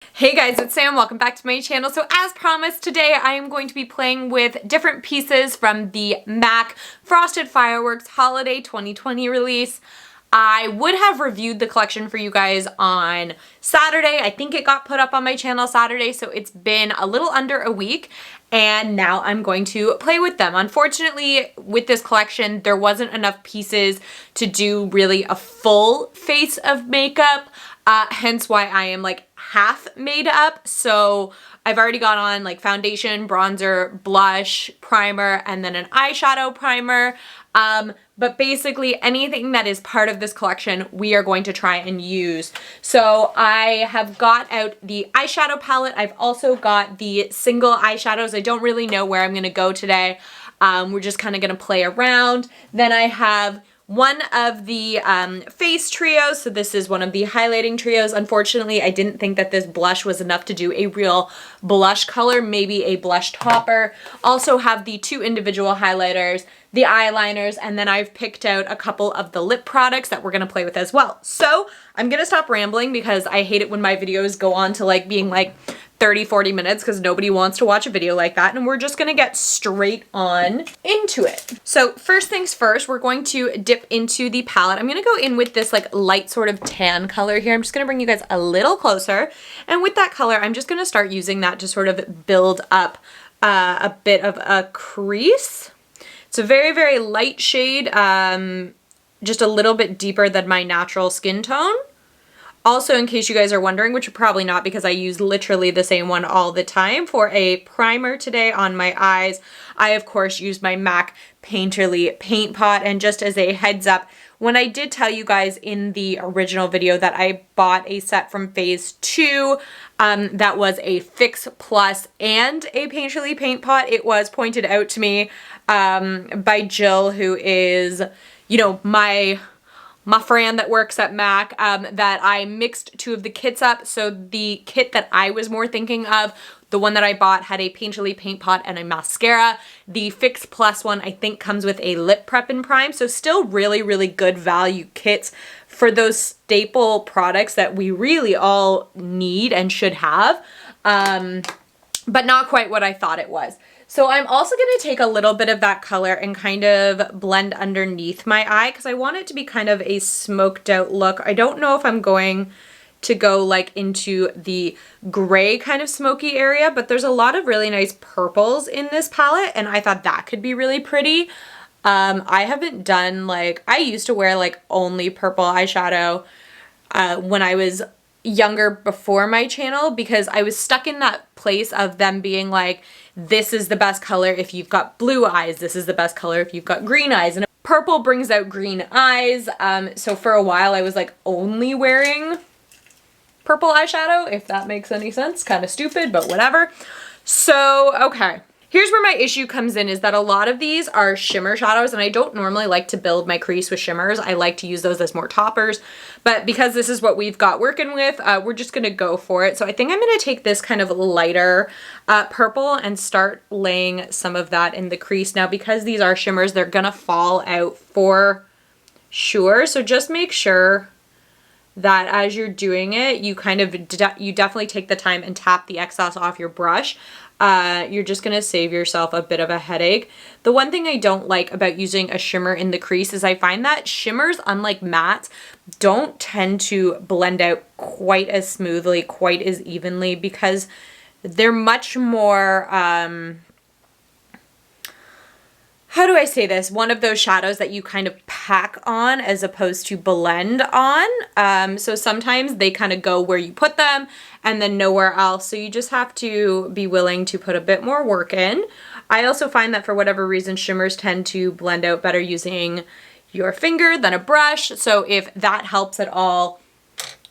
Hey guys, it's Sam. Welcome back to my channel. So as promised, today I am going to be playing with different pieces from the MAC Frosted Fireworks Holiday 2020 release. I would have reviewed the collection for you guys on Saturday. I think it got put up on my channel Saturday, so it's been a little under a week, and now I'm going to play with them. Unfortunately, with this collection, there wasn't enough pieces to do really a full face of makeup, hence why I am like half made up. So I've already got on like foundation, bronzer, blush, primer, and then an eyeshadow primer. But basically anything that is part of this collection, we are going to try and use. So I have got out the eyeshadow palette. I've also got the single eyeshadows. I don't really know where I'm going to go today. We're just kind of going to play around. Then I have one of the face trios. So this is one of the highlighting trios. Unfortunately, I didn't think that this blush was enough to do a real blush color, maybe a blush topper. Also have the two individual highlighters, the eyeliners, and then I've picked out a couple of the lip products that we're gonna play with as well. So I'm gonna stop rambling because I hate it when my videos go on to like being like 30-40 minutes because nobody wants to watch a video like that, and we're just gonna get straight on into it. So first things first, we're going to dip into the palette. I'm gonna go in with this like light sort of tan color here. I'm just gonna bring you guys a little closer, and with that color I'm just gonna start using that to sort of build up a bit of a crease. It's a very, very light shade, just a little bit deeper than my natural skin tone. Also, in case you guys are wondering, which you're probably not because I use literally the same one all the time, for a primer today on my eyes, I of course use my MAC Painterly Paint Pot. And just as a heads up, when I did tell you guys in the original video that I bought a set from Phase 2 that was a Fix Plus and a Painterly Paint Pot, it was pointed out to me by Jill, who is, you know, my friend that works at MAC, that I mixed two of the kits up. So the kit that I was more thinking of, the one that I bought, had a Painterly Paint Pot and a mascara. The Fix Plus one I think comes with a lip prep and prime. So still really, really good value kits for those staple products that we really all need and should have, but not quite what I thought it was. So I'm also going to take a little bit of that color and kind of blend underneath my eye because I want it to be kind of a smoked out look. I don't know if I'm going to go like into the gray kind of smoky area, but there's a lot of really nice purples in this palette, and I thought that could be really pretty. I haven't done like, I used to wear like only purple eyeshadow when I was younger before my channel because I was stuck in that place of them being like, this is the best color if you've got blue eyes, this is the best color if you've got green eyes, and purple brings out green eyes. So for a while I was like only wearing purple eyeshadow, if that makes any sense. Kind of stupid, but whatever. So okay, here's where my issue comes in, is that a lot of these are shimmer shadows, and I don't normally like to build my crease with shimmers. I like to use those as more toppers, but because this is what we've got working with, we're just gonna go for it. So I think I'm gonna take this kind of lighter purple and start laying some of that in the crease. Now, because these are shimmers, they're gonna fall out for sure, so just make sure that as you're doing it, you kind of, you definitely take the time and tap the excess off your brush. You're just gonna save yourself a bit of a headache. The one thing I don't like about using a shimmer in the crease is I find that shimmers, unlike mattes, don't tend to blend out quite as smoothly, quite as evenly, because they're much more, how do I say this? One of those shadows that you kind of pack on as opposed to blend on. So sometimes they kind of go where you put them and then nowhere else. So you just have to be willing to put a bit more work in. I also find that for whatever reason, shimmers tend to blend out better using your finger than a brush. So if that helps at all,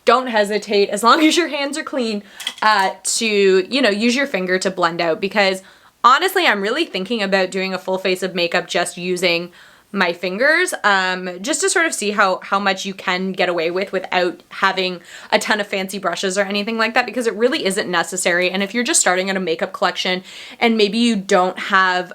don't hesitate, as long as your hands are clean, to, you know, use your finger to blend out, because honestly, I'm really thinking about doing a full face of makeup just using my fingers, just to sort of see how much you can get away with without having a ton of fancy brushes or anything like that, because it really isn't necessary. And if you're just starting out a makeup collection and maybe you don't have,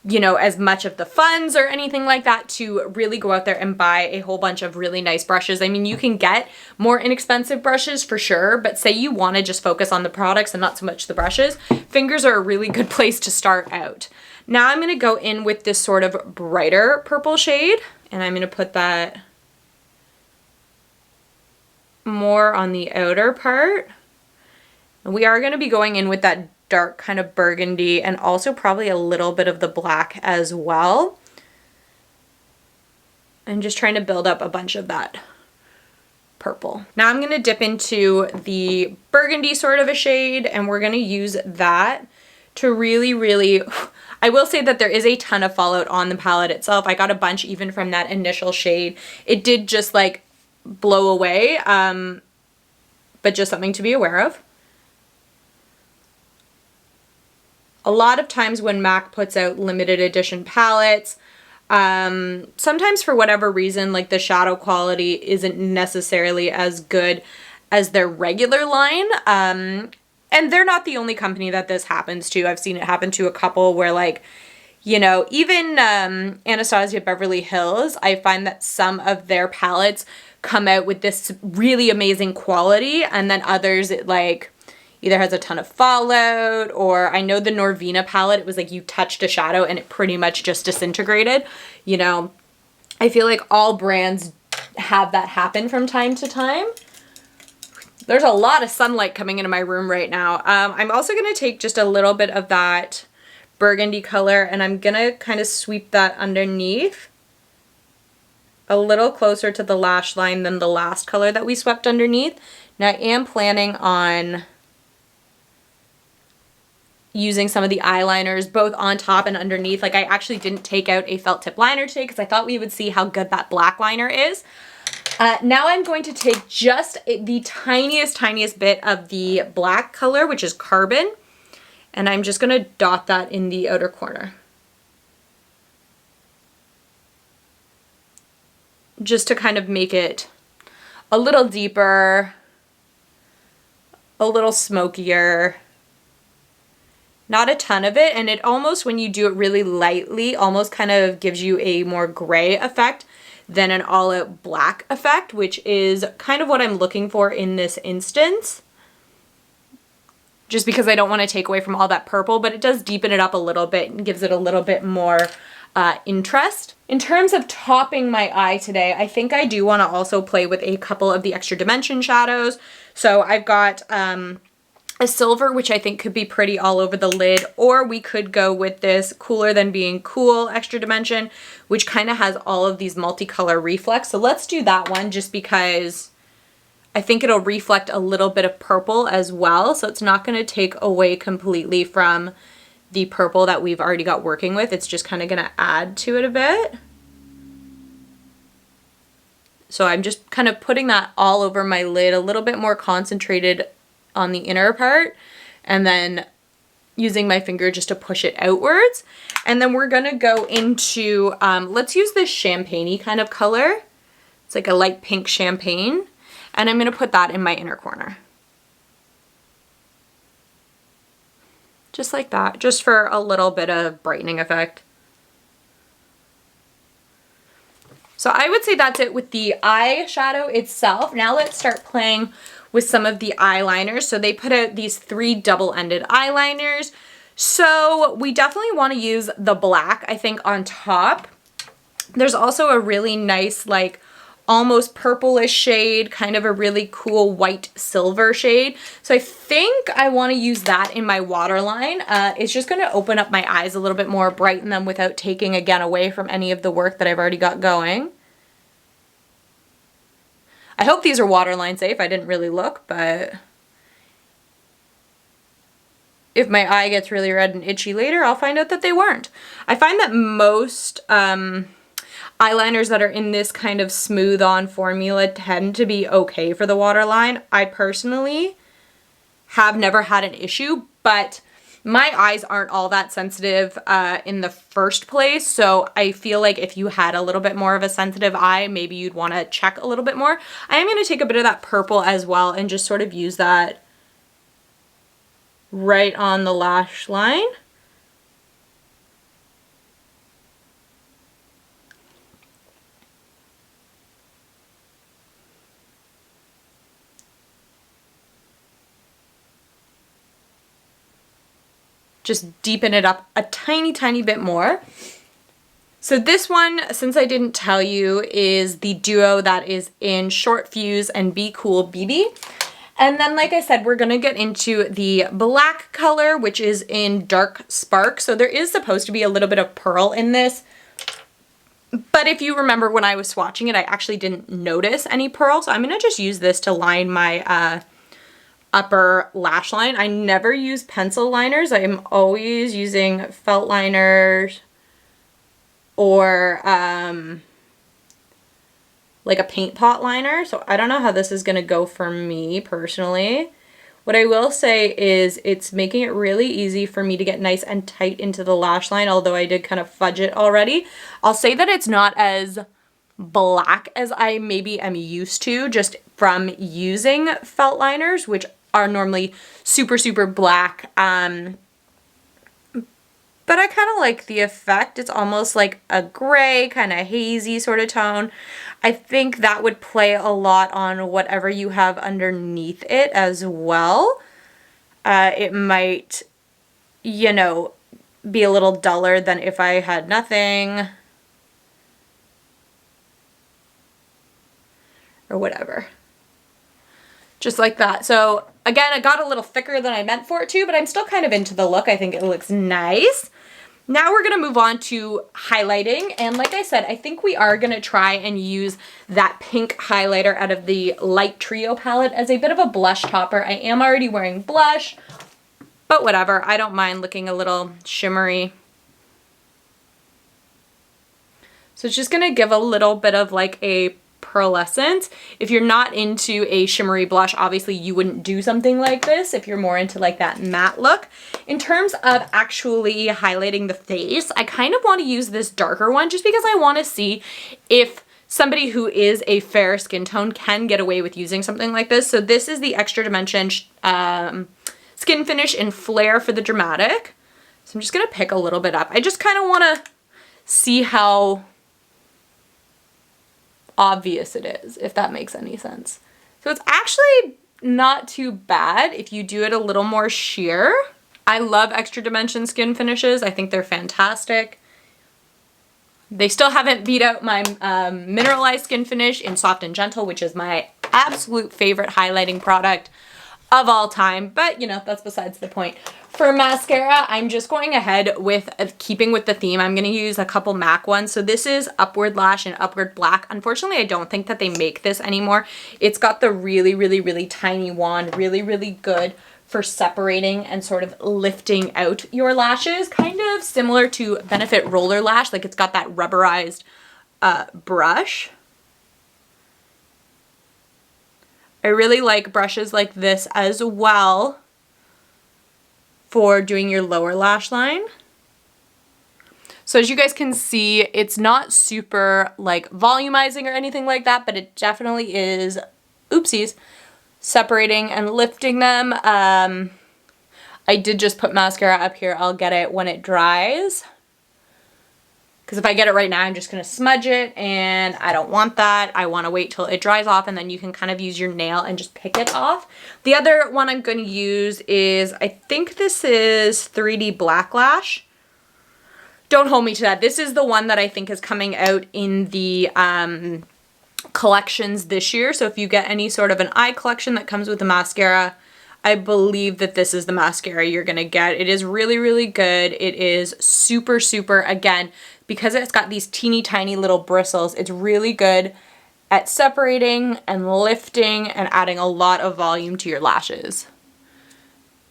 you know, as much of the funds or anything like that to really go out there and buy a whole bunch of really nice brushes. I mean, you can get more inexpensive brushes for sure, but say you want to just focus on the products and not so much the brushes, fingers are a really good place to start out. Now I'm going to go in with this sort of brighter purple shade, and I'm going to put that more on the outer part. And we are going to be going in with that dark kind of burgundy and also probably a little bit of the black as well. I'm just trying to build up a bunch of that purple. Now I'm going to dip into the burgundy sort of a shade, and we're going to use that to really, I will say that there is a ton of fallout on the palette itself. I got a bunch even from that initial shade. It did just like blow away, but just something to be aware of. A lot of times when MAC puts out limited edition palettes, sometimes for whatever reason, like the shadow quality isn't necessarily as good as their regular line. And they're not the only company that this happens to. I've seen it happen to a couple where, like, you know, even Anastasia Beverly Hills, I find that some of their palettes come out with this really amazing quality, and then others, it like either has a ton of fallout, or I know the Norvina palette, it was like you touched a shadow and it pretty much just disintegrated. You know, I feel like all brands have that happen from time to time. There's a lot of sunlight coming into my room right now. I'm also going to take just a little bit of that burgundy color, and I'm going to kind of sweep that underneath a little closer to the lash line than the last color that we swept underneath. Now I am planning on using some of the eyeliners both on top and underneath. Like, I actually didn't take out a felt tip liner today because I thought we would see how good that black liner is. Now I'm going to take just the tiniest bit of the black color, which is Carbon, and I'm just going to dot that in the outer corner. Just to kind of make it a little deeper, a little smokier. Not a ton of it, and it almost, when you do it really lightly, almost kind of gives you a more gray effect than an all-out black effect, which is kind of what I'm looking for in this instance. Just because I don't want to take away from all that purple, but it does deepen it up a little bit and gives it a little bit more interest. In terms of topping my eye today, I think I do want to also play with a couple of the extra dimension shadows. So I've got a silver, which I think could be pretty all over the lid, or we could go with this Cooler Than Being Cool extra dimension, which kind of has all of these multicolor reflex. So let's do that one just because I think it'll reflect a little bit of purple as well. So it's not going to take away completely from the purple that we've already got working with. It's just kind of going to add to it a bit. So I'm just kind of putting that all over my lid, a little bit more concentrated on the inner part, and then using my finger just to push it outwards. And then we're gonna go into, let's use this champagne-y kind of color. It's like a light pink champagne. And I'm gonna put that in my inner corner. Just like that, just for a little bit of brightening effect. So I would say that's it with the eyeshadow itself. Now let's start playing with some of the eyeliners. So they put out these 3 double-ended eyeliners. So we definitely want to use the black, I think, on top. There's also a really nice, like, almost purplish shade, kind of a really cool white silver shade. So I think I want to use that in my waterline. It's just going to open up my eyes a little bit more, brighten them without taking, again, away from any of the work that I've already got going. I hope these are waterline safe. I didn't really look, but if my eye gets really red and itchy later, I'll find out that they weren't. I find that most eyeliners that are in this kind of smooth on formula tend to be okay for the waterline. I personally have never had an issue, but my eyes aren't all that sensitive in the first place, so I feel like if you had a little bit more of a sensitive eye, maybe you'd want to check a little bit more. I am going to take a bit of that purple as well and just sort of use that right on the lash line. just deepen it up a tiny, tiny bit more. So this one, since I didn't tell you, is the duo that is in Short Fuse and Be Cool BB. And then, like I said, we're gonna get into the black color, which is in Dark Spark. So there is supposed to be a little bit of pearl in this. But if you remember when I was swatching it, I actually didn't notice any pearl. So I'm gonna just use this to line my upper lash line. I never use pencil liners. I am always using felt liners or like a paint pot liner. So I don't know how this is gonna go for me personally. What I will say is it's making it really easy for me to get nice and tight into the lash line, although I did kind of fudge it already. I'll say that it's not as black as I maybe am used to just from using felt liners, which are normally super, super black. But I kind of like the effect. It's almost like a gray, kind of hazy sort of tone. I think that would play a lot on whatever you have underneath it as well. It might, you know, be a little duller than if I had nothing. Or whatever. Just like that. So again, it got a little thicker than I meant for it to, but I'm still kind of into the look. I think it looks nice. Now we're gonna move on to highlighting. And like I said, I think we are gonna try and use that pink highlighter out of the Light Trio palette as a bit of a blush topper. I am already wearing blush, but whatever. I don't mind looking a little shimmery. So it's just gonna give a little bit of like a pearlescent. If you're not into a shimmery blush, obviously you wouldn't do something like this if you're more into like that matte look. In terms of actually highlighting the face, I kind of want to use this darker one just because I want to see if somebody who is a fair skin tone can get away with using something like this. So this is the Extra Dimension Skinfinish in Flare for the dramatic. So I'm just going to pick a little bit up. I just kind of want to see how obvious it is, if that makes any sense. So it's actually not too bad if you do it a little more sheer. I love Extra Dimension skin finishes. I think they're fantastic. They still haven't beat out my mineralized skin finish in Soft and Gentle, which is my absolute favorite highlighting product of all time, but you know, that's besides the point. For mascara, I'm just going ahead with keeping with the theme. I'm going to use a couple MAC ones. So this is Upward Lash and Upward Black. Unfortunately, I don't think that they make this anymore. It's got the really, really, really tiny wand, really, really good for separating and sort of lifting out your lashes, kind of similar to Benefit Roller Lash. Like it's got that rubberized brush. I really like brushes like this as well for doing your lower lash line. So as you guys can see, it's not super like volumizing or anything like that, but it definitely is, oopsies, separating and lifting them. I did just put mascara up here. I'll get it when it dries. Because if I get it right now, I'm just going to smudge it, and I don't want that. I want to wait till it dries off, and then you can kind of use your nail and just pick it off. The other one I'm going to use is, I think this is 3D Black Lash. Don't hold me to that. This is the one that I think is coming out in the collections this year. So if you get any sort of an eye collection that comes with a mascara, I believe that this is the mascara you're going to get. It is really, really good. It is super, super, again, because it's got these teeny tiny little bristles, it's really good at separating and lifting and adding a lot of volume to your lashes.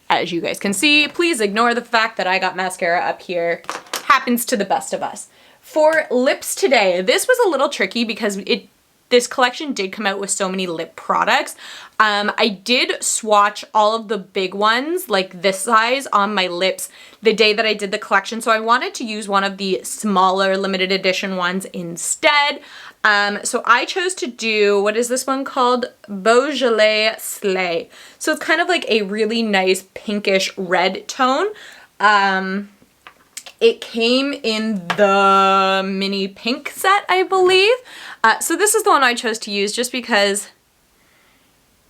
As you guys can see, please ignore the fact that I got mascara up here. Happens to the best of us. For lips today, this was a little tricky because this collection did come out with so many lip products. I did swatch all of the big ones, like this size, on my lips the day that I did the collection. So I wanted to use one of the smaller limited edition ones instead. So I chose to do, what is this one called? Beaujolais Slay. So it's kind of like a really nice pinkish red tone. It came in the mini pink set, I believe. So this is the one I chose to use just because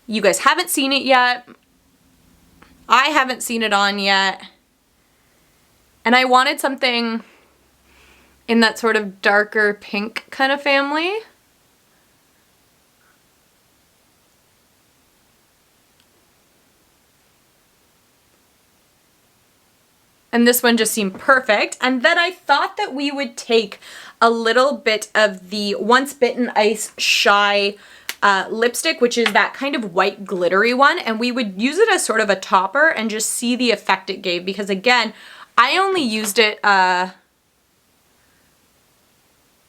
you guys haven't seen it yet. I haven't seen it on yet. And I wanted something in that sort of darker pink kind of family. And this one just seemed perfect. And then I thought that we would take a little bit of the Once Bitten Ice Shy lipstick, which is that kind of white glittery one, and we would use it as sort of a topper and just see the effect it gave, because again, I only used it on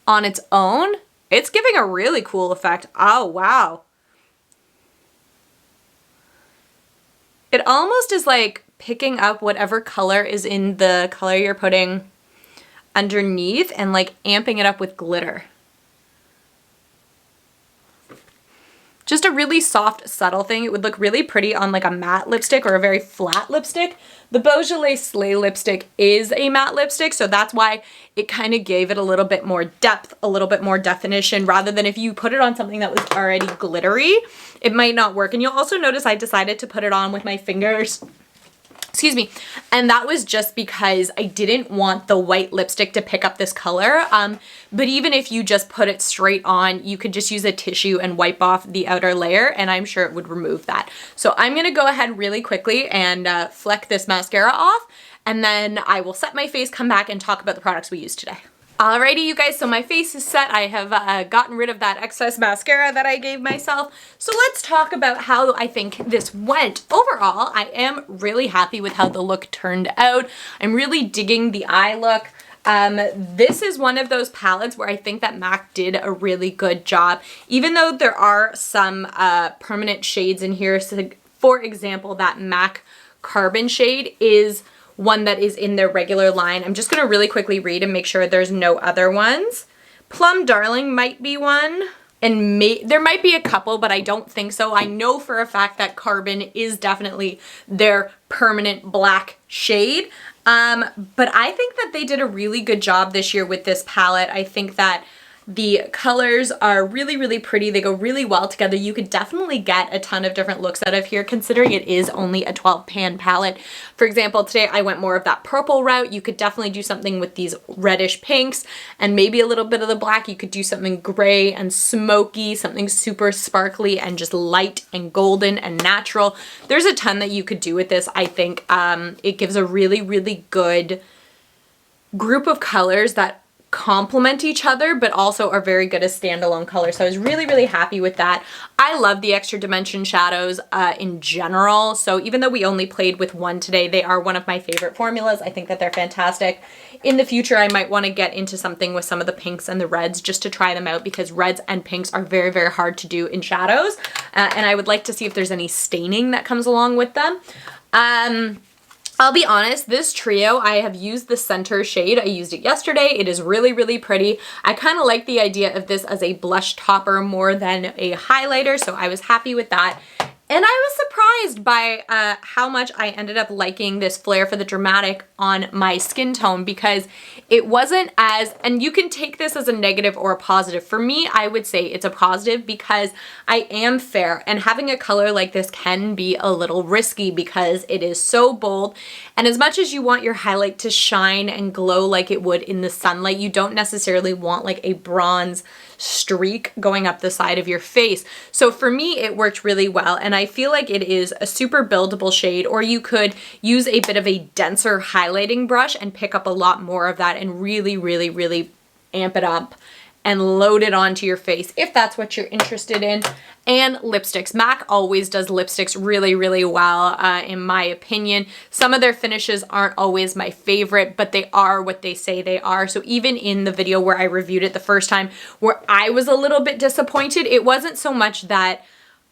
its own. It's giving a really cool effect. Oh, wow. It almost is like picking up whatever color is in the color you're putting underneath and like amping it up with glitter. Just a really soft, subtle thing. It would look really pretty on like a matte lipstick or a very flat lipstick. The Beaujolais Slay lipstick is a matte lipstick, so that's why it kind of gave it a little bit more depth, a little bit more definition, rather than if you put it on something that was already glittery, it might not work. And you'll also notice I decided to put it on with my fingers. Excuse me. And that was just because I didn't want the white lipstick to pick up this color. But even if you just put it straight on, you could just use a tissue and wipe off the outer layer, and I'm sure it would remove that. So I'm going to go ahead really quickly and fleck this mascara off, and then I will set my face, come back, and talk about the products we used today. Alrighty, you guys, so my face is set. I have gotten rid of that excess mascara that I gave myself. So let's talk about how I think this went. Overall, I am really happy with how the look turned out. I'm really digging the eye look. This is one of those palettes where I think that MAC did a really good job. Even though there are some permanent shades in here, so for example, that MAC Carbon shade is one that is in their regular line. I'm just gonna really quickly read and make sure there's no other ones. Plum Darling might be one, and there might be a couple, but I don't think so. I know for a fact that Carbon is definitely their permanent black shade. But I think that they did a really good job this year with this palette. I think that the colors are really, really pretty. They go really well together. You could definitely get a ton of different looks out of here, considering it is only a 12 pan palette. For example, today I went more of that purple route. You could definitely do something with these reddish pinks and maybe a little bit of the black. You could do something gray and smoky, something super sparkly and just light and golden and natural. There's a ton that you could do with this. I think it gives a really, really good group of colors that complement each other, but also are very good as standalone colors. So I was really, really happy with that. I love the extra dimension shadows in general. So even though we only played with one today, they are one of my favorite formulas. I think that they're fantastic. In the future, I might want to get into something with some of the pinks and the reds just to try them out, because reds and pinks are very, very hard to do in shadows. And I would like to see if there's any staining that comes along with them. I'll be honest, this trio, I have used the center shade. I used it yesterday. It is really, really pretty. I kind of like the idea of this as a blush topper more than a highlighter, so I was happy with that. And I was surprised by how much I ended up liking this Flare for the Dramatic on my skin tone, because it wasn't as, and you can take this as a negative or a positive. For me, I would say it's a positive because I am fair, and having a color like this can be a little risky because it is so bold. And as much as you want your highlight to shine and glow like it would in the sunlight, you don't necessarily want like a bronze streak going up the side of your face. So for me, it worked really well, and I feel like it is a super buildable shade, or you could use a bit of a denser highlighting brush and pick up a lot more of that and really, really, really amp it up and load it onto your face if that's what you're interested in. And lipsticks. MAC always does lipsticks really, really well, in my opinion. Some of their finishes aren't always my favorite, but they are what they say they are. So even in the video where I reviewed it the first time, where I was a little bit disappointed, it wasn't so much that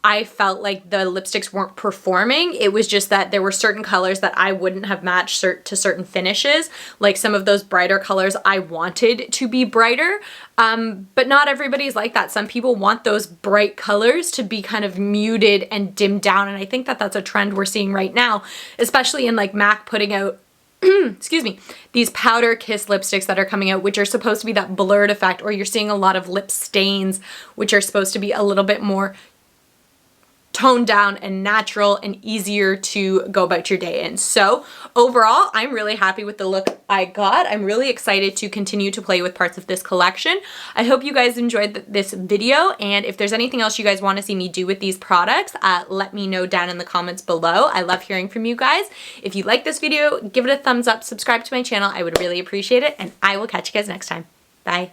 I felt like the lipsticks weren't performing. It was just that there were certain colors that I wouldn't have matched to certain finishes. Like some of those brighter colors I wanted to be brighter, but not everybody's like that. Some people want those bright colors to be kind of muted and dimmed down, and I think that that's a trend we're seeing right now, especially in like MAC putting out excuse me, these powder kiss lipsticks that are coming out, which are supposed to be that blurred effect, or you're seeing a lot of lip stains, which are supposed to be a little bit more toned down and natural and easier to go about your day in. So overall, I'm really happy with the look I got. I'm really excited to continue to play with parts of this collection. I hope you guys enjoyed this video, and if there's anything else you guys want to see me do with these products, let me know down in the comments below. I love hearing from you guys. If you like this video, give it a thumbs up, subscribe to my channel. I would really appreciate it, and I will catch you guys next time. Bye.